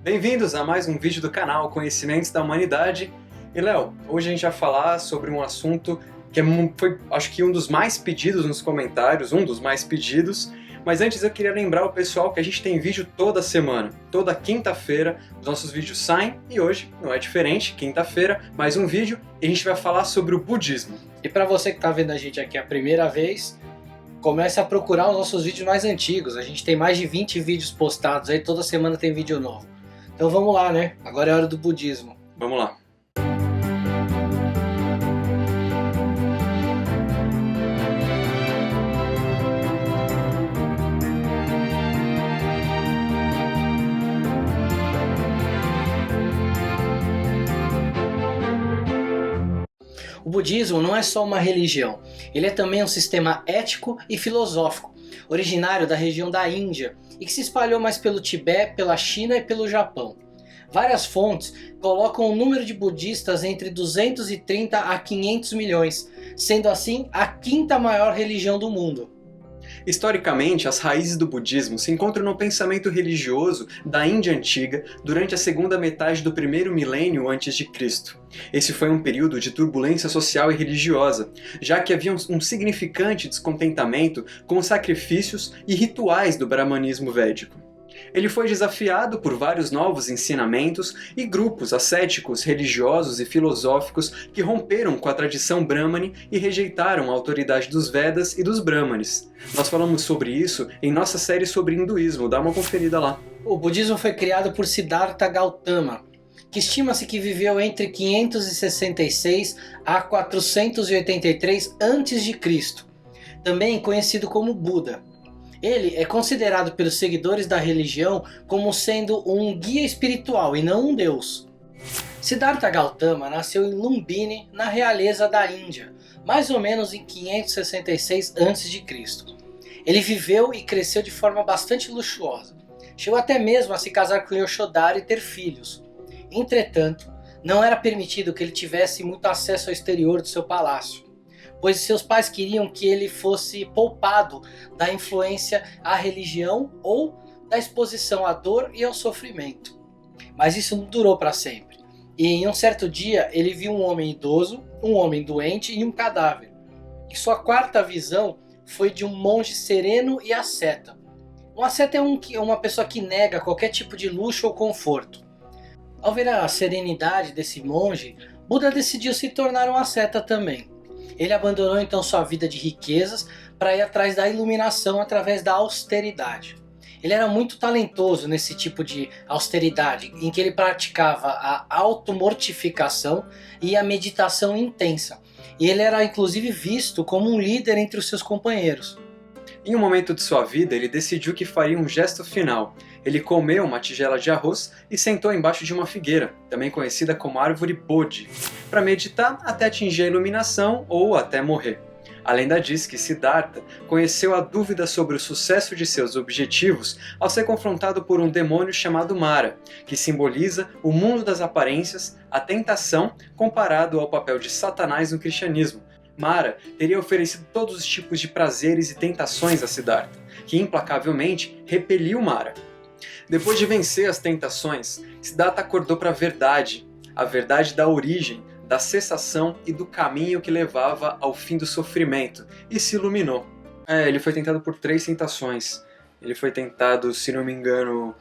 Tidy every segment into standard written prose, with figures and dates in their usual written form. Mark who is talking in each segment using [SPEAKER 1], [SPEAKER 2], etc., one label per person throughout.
[SPEAKER 1] Bem-vindos a mais um vídeo do canal Conhecimentos da Humanidade. E Léo, hoje a gente vai falar sobre um assunto que foi, acho que um dos mais pedidos nos comentários, mas antes eu queria lembrar o pessoal que a gente tem vídeo toda semana, toda quinta-feira, os nossos vídeos saem e hoje não é diferente, quinta-feira, mais um vídeo e a gente vai falar sobre o budismo.
[SPEAKER 2] E para você que está vendo a gente aqui a primeira vez, comece a procurar os nossos vídeos mais antigos, a gente tem mais de 20 vídeos postados aí, toda semana tem vídeo novo. Então vamos lá, né? Agora é a hora do budismo.
[SPEAKER 1] Vamos lá.
[SPEAKER 2] O budismo não é só uma religião, ele é também um sistema ético e filosófico, originário da região da Índia e que se espalhou mais pelo Tibete, pela China e pelo Japão. Várias fontes colocam o número de budistas entre 230 a 500 milhões, sendo assim a quinta maior religião do mundo.
[SPEAKER 1] Historicamente, as raízes do budismo se encontram no pensamento religioso da Índia Antiga durante a segunda metade do primeiro milênio antes de Cristo. Esse foi um período de turbulência social e religiosa, já que havia um significante descontentamento com os sacrifícios e rituais do brahmanismo védico. Ele foi desafiado por vários novos ensinamentos e grupos ascéticos, religiosos e filosóficos que romperam com a tradição brahmane e rejeitaram a autoridade dos Vedas e dos Brahmanes. Nós falamos sobre isso em nossa série sobre hinduísmo, dá uma conferida lá.
[SPEAKER 2] O budismo foi criado por Siddhartha Gautama, que estima-se que viveu entre 566 a 483 a.C., também conhecido como Buda. Ele é considerado pelos seguidores da religião como sendo um guia espiritual e não um deus. Siddhartha Gautama nasceu em Lumbini, na realeza da Índia, mais ou menos em 566 a.C. Ele viveu e cresceu de forma bastante luxuosa. Chegou até mesmo a se casar com Yashodhara e ter filhos. Entretanto, não era permitido que ele tivesse muito acesso ao exterior do seu palácio, pois seus pais queriam que ele fosse poupado da influência à religião ou da exposição à dor e ao sofrimento. Mas isso não durou para sempre. E em um certo dia ele viu um homem idoso, um homem doente e um cadáver. E sua quarta visão foi de um monge sereno e asceta. Um asceta é uma pessoa que nega qualquer tipo de luxo ou conforto. Ao ver a serenidade desse monge, Buda decidiu se tornar um asceta também. Ele abandonou então sua vida de riquezas para ir atrás da iluminação através da austeridade. Ele era muito talentoso nesse tipo de austeridade, em que ele praticava a automortificação e a meditação intensa. E ele era inclusive visto como um líder entre os seus companheiros.
[SPEAKER 1] Em um momento de sua vida, ele decidiu que faria um gesto final. Ele comeu uma tigela de arroz e sentou embaixo de uma figueira, também conhecida como árvore Bodhi, para meditar até atingir a iluminação ou até morrer. A lenda diz que Siddhartha conheceu a dúvida sobre o sucesso de seus objetivos ao ser confrontado por um demônio chamado Mara, que simboliza o mundo das aparências, a tentação, comparado ao papel de Satanás no cristianismo. Mara teria oferecido todos os tipos de prazeres e tentações a Siddhartha, que implacavelmente repeliu Mara. Depois de vencer as tentações, Siddhartha acordou para a verdade da origem, da cessação e do caminho que levava ao fim do sofrimento, e se iluminou. Ele foi tentado por 3 tentações. Ele foi tentado, se não me engano,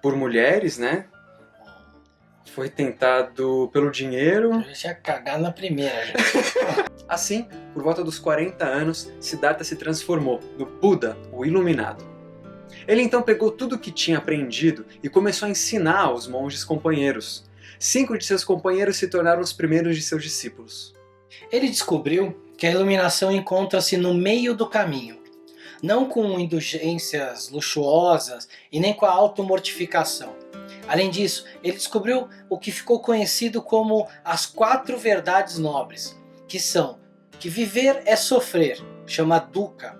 [SPEAKER 1] por mulheres, né? Foi tentado pelo dinheiro.
[SPEAKER 2] Eu já ia cagar na primeira. Já.
[SPEAKER 1] Assim, por volta dos 40 anos, Siddhartha se transformou no Buda, o Iluminado. Ele então pegou tudo o que tinha aprendido e começou a ensinar aos monges companheiros. 5 de seus companheiros se tornaram os primeiros de seus discípulos.
[SPEAKER 2] Ele descobriu que a iluminação encontra-se no meio do caminho, não com indulgências luxuosas e nem com a automortificação. Além disso, ele descobriu o que ficou conhecido como as 4 verdades nobres, que são que viver é sofrer, chama dukkha.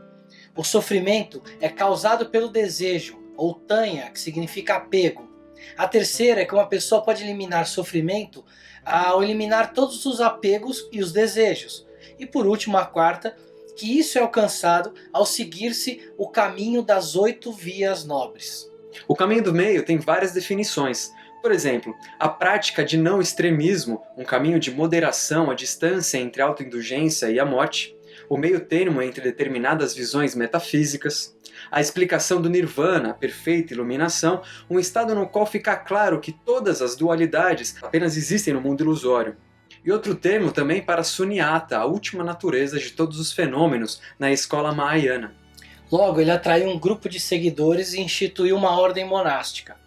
[SPEAKER 2] O sofrimento é causado pelo desejo, ou tanha, que significa apego. A terceira é que uma pessoa pode eliminar sofrimento ao eliminar todos os apegos e os desejos. E por último, a quarta, que isso é alcançado ao seguir-se o caminho das 8 vias nobres.
[SPEAKER 1] O caminho do meio tem várias definições. Por exemplo, a prática de não extremismo, um caminho de moderação, a distância entre a autoindulgência e a morte, o meio termo entre determinadas visões metafísicas, a explicação do nirvana, a perfeita iluminação, um estado no qual fica claro que todas as dualidades apenas existem no mundo ilusório. E outro termo também para Sunyata, a última natureza de todos os fenômenos na escola Mahayana.
[SPEAKER 2] Logo, ele atraiu um grupo de seguidores e instituiu uma ordem monástica.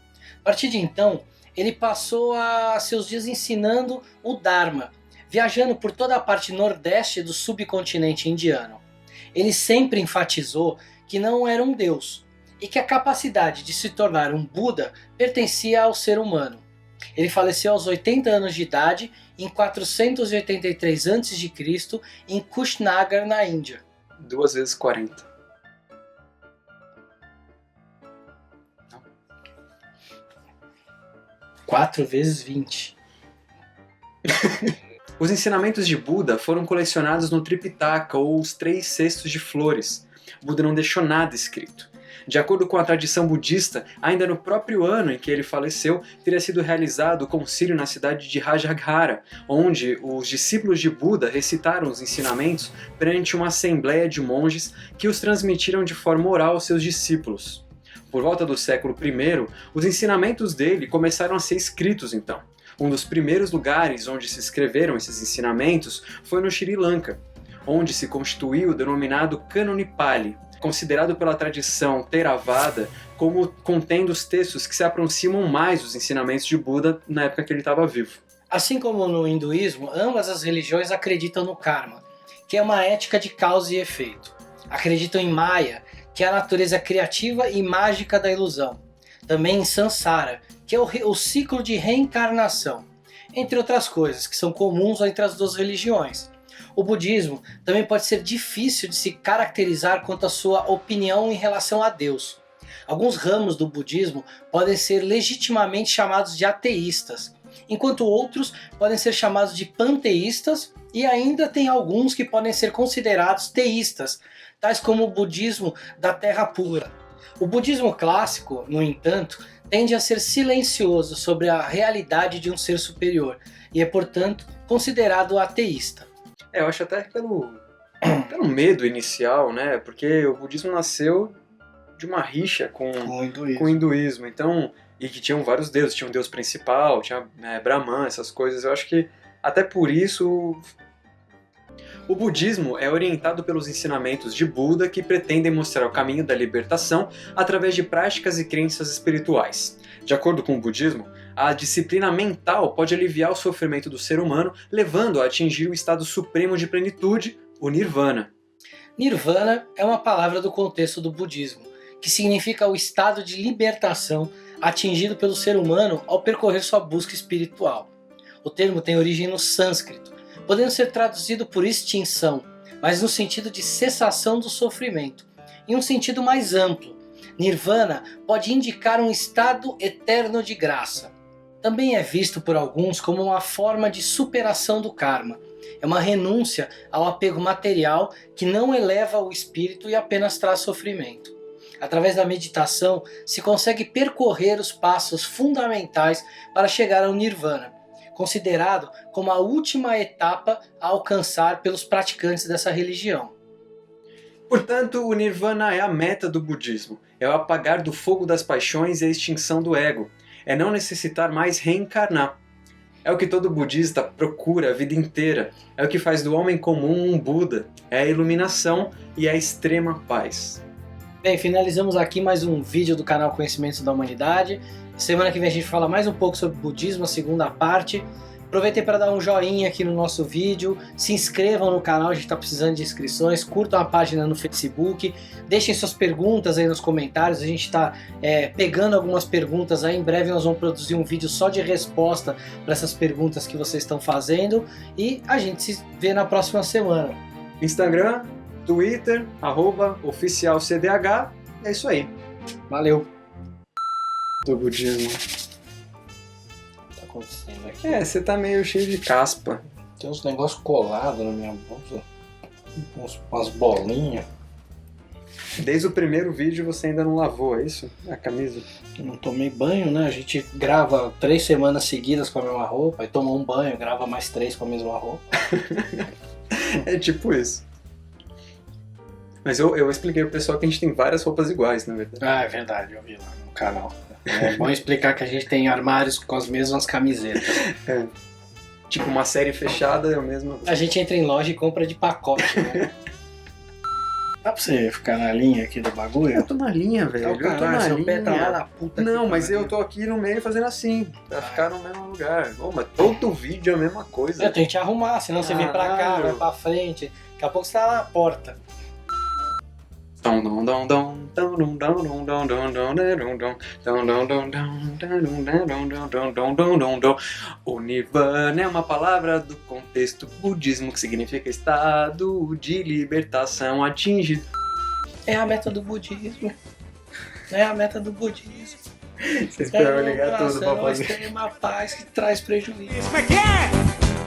[SPEAKER 2] A partir de então, ele passou a seus dias ensinando o Dharma, viajando por toda a parte nordeste do subcontinente indiano. Ele sempre enfatizou que não era um deus e que a capacidade de se tornar um Buda pertencia ao ser humano. Ele faleceu aos 80 anos de idade em 483 a.C. em Kushinagar, na Índia.
[SPEAKER 1] 2 vezes 40.
[SPEAKER 2] 4 vezes 20.
[SPEAKER 1] Os ensinamentos de Buda foram colecionados no Tripitaka, ou os 3 cestos de flores. Buda não deixou nada escrito. De acordo com a tradição budista, ainda no próprio ano em que ele faleceu, teria sido realizado o concílio na cidade de Rajaghara, onde os discípulos de Buda recitaram os ensinamentos perante uma assembleia de monges que os transmitiram de forma oral aos seus discípulos. Por volta do século I, os ensinamentos dele começaram a ser escritos então. Um dos primeiros lugares onde se escreveram esses ensinamentos foi no Sri Lanka, onde se constituiu o denominado Cânone Pali, considerado pela tradição Theravada como contendo os textos que se aproximam mais dos ensinamentos de Buda na época que ele estava vivo.
[SPEAKER 2] Assim como no hinduísmo, ambas as religiões acreditam no karma, que é uma ética de causa e efeito. Acreditam em Maya, que é a natureza criativa e mágica da ilusão. Também em Sansara, que é o ciclo de reencarnação, entre outras coisas que são comuns entre as duas religiões. O budismo também pode ser difícil de se caracterizar quanto à sua opinião em relação a Deus. Alguns ramos do budismo podem ser legitimamente chamados de ateístas, enquanto outros podem ser chamados de panteístas, e ainda tem alguns que podem ser considerados teístas, tais como o budismo da terra pura. O budismo clássico, no entanto, tende a ser silencioso sobre a realidade de um ser superior e é, portanto, considerado ateísta.
[SPEAKER 1] Eu acho até pelo medo inicial, né? Porque o budismo nasceu de uma rixa com o hinduísmo. Então, e que tinham vários deuses. Tinha um deus principal, tinha Brahman, essas coisas. Eu acho que até por isso o budismo é orientado pelos ensinamentos de Buda, que pretendem mostrar o caminho da libertação através de práticas e crenças espirituais. De acordo com o budismo, a disciplina mental pode aliviar o sofrimento do ser humano, levando a atingir o estado supremo de plenitude, o nirvana.
[SPEAKER 2] Nirvana é uma palavra do contexto do budismo, que significa o estado de libertação atingido pelo ser humano ao percorrer sua busca espiritual. O termo tem origem no sânscrito, podendo ser traduzido por extinção, mas no sentido de cessação do sofrimento. Em um sentido mais amplo, Nirvana pode indicar um estado eterno de graça. Também é visto por alguns como uma forma de superação do karma. É uma renúncia ao apego material que não eleva o espírito e apenas traz sofrimento. Através da meditação, se consegue percorrer os passos fundamentais para chegar ao Nirvana, considerado como a última etapa a alcançar pelos praticantes dessa religião.
[SPEAKER 1] Portanto, o Nirvana é a meta do budismo, é o apagar do fogo das paixões e a extinção do ego, é não necessitar mais reencarnar. É o que todo budista procura a vida inteira, é o que faz do homem comum um Buda, é a iluminação e a extrema paz.
[SPEAKER 2] Bem, finalizamos aqui mais um vídeo do canal Conhecimentos da Humanidade. Semana que vem a gente fala mais um pouco sobre budismo, a segunda parte. Aproveitem para dar um joinha aqui no nosso vídeo, se inscrevam no canal, a gente está precisando de inscrições, curtam a página no Facebook, deixem suas perguntas aí nos comentários, a gente está pegando algumas perguntas aí, em breve nós vamos produzir um vídeo só de resposta para essas perguntas que vocês estão fazendo e a gente se vê na próxima semana.
[SPEAKER 1] Instagram, Twitter, @oficialcdh, é isso aí.
[SPEAKER 2] Valeu!
[SPEAKER 1] Do budismo.
[SPEAKER 2] Acontecendo aqui.
[SPEAKER 1] Você tá meio cheio de caspa.
[SPEAKER 2] Tem uns negócios colados na minha bolsa. Umas bolinhas.
[SPEAKER 1] Desde o primeiro vídeo você ainda não lavou, é isso? A camisa?
[SPEAKER 2] Eu não tomei banho, né? A gente grava 3 semanas seguidas com a mesma roupa, aí toma um banho, grava mais 3 com a mesma roupa.
[SPEAKER 1] É tipo isso. Mas eu expliquei pro pessoal que a gente tem várias roupas iguais, na verdade.
[SPEAKER 2] Ah, é verdade, eu vi lá no canal. É bom explicar que a gente tem armários com as mesmas camisetas.
[SPEAKER 1] É. Tipo uma série fechada, eu mesmo.
[SPEAKER 2] A gente entra em loja e compra de pacote, né? Dá pra você ficar na linha aqui do bagulho?
[SPEAKER 1] Eu tô na linha, velho.
[SPEAKER 2] Então,
[SPEAKER 1] Eu tô na
[SPEAKER 2] seu
[SPEAKER 1] linha.
[SPEAKER 2] pé tá lá na puta.
[SPEAKER 1] Não,
[SPEAKER 2] que
[SPEAKER 1] mas
[SPEAKER 2] pariu.
[SPEAKER 1] eu tô aqui no meio fazendo assim, pra ficar no mesmo lugar. Ô, mas todo vídeo é a mesma coisa.
[SPEAKER 2] Eu tenho que te arrumar, senão você vem pra cá,
[SPEAKER 1] Caralho.
[SPEAKER 2] vai pra frente. Daqui a pouco você tá lá na porta.
[SPEAKER 1] O Nirvana é uma palavra do contexto budismo que significa estado de libertação atingido.
[SPEAKER 2] É a meta do budismo. É a meta do budismo.
[SPEAKER 1] Vocês esperam ligar tudo pra fazer.
[SPEAKER 2] Nós temos uma paz que traz prejuízo.
[SPEAKER 3] Como é que é?